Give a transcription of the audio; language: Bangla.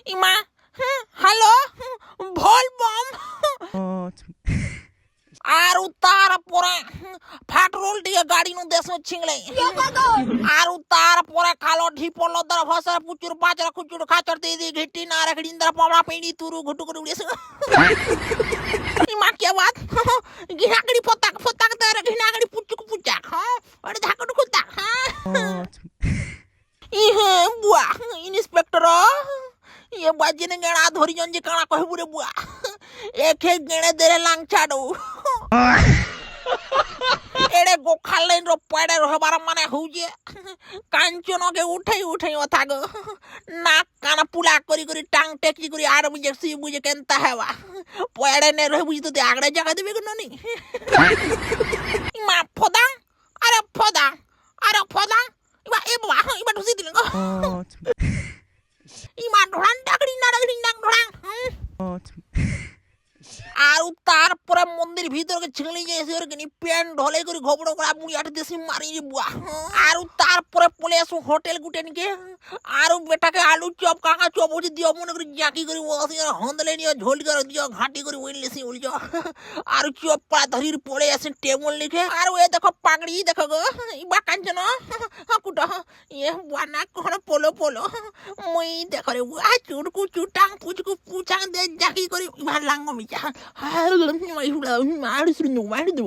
ইমা হ্যালো ভল বম আর তারপরে ফাটরোল দিয়ে গাড়ি নু দেশ ছিংলে আর তারপরে কালো ঢিপল দর ভাষা পুচুর পাচর খুচুর খাচর দিদি ঘিটি না রেখড়ি দর পামা পিঁড়ি তুরু ঘুটু করে উড়িয়েছে ইমা কে বাত ঘিনাগড়ি ফতাক ফতাক দর ঘিনাগড়ি পুচুক পুচাক হ্যাঁ ওরে ধাকড় খুতাক হ্যাঁ ইহে বুয়া ইন্সপেক্টর ये बाजी ने गेड़ा धोरी जंजी काना कहि बुरे बुआ एक एक गेणे देरे लांग छाडू एड़े गोखाल लाइन रो पड़े रो हमारा माने हुजे कांचनो के उठे उठे ओथा गो नाक काना पुला करी करी टांग टेकी करी आर बुझे सी बुझे केनता हेवा पड़े ने रह बुझी तो ते आगड़े जगह देबे को ननी मा फोदा अरे फोदा इबा ए बा इबा ढुसी दिल गो ইমা ঢোড়ান ডাকড়ি না ডাকড়ি নাক ঢোড়ান আর তারপরে মন্দির ভিতরে ছিংলি যাইছে ওর কিনি প্যান ঢলে করে ঘবড় করা মুড়ি আট দেশি মারি বুয়া আর তারপরে পলে আসু হোটেল গুটেনকে আর বেটাকে আলু চপ কাকা চপ ওজি দিও মনে করে জাকি করে বসি আর হন্দলে নিয়ে ঝোল করে দিও ঘাটি করে উইলেছি উলজ আর চপ পা ধরির পড়ে আসে টেবল লিখে আর ওই দেখো পাগড়ি দেখো গো ইবা কাঞ্চন কুটা ইয়ে বানা কোন পোলো পোলো মই দেখো রে বুয়া চুড়কু চুটাং পুচকু পুচাং দে জাকি করে ইবা লাঙ্গ মিচা মাই হুলা মার সুনু মার দু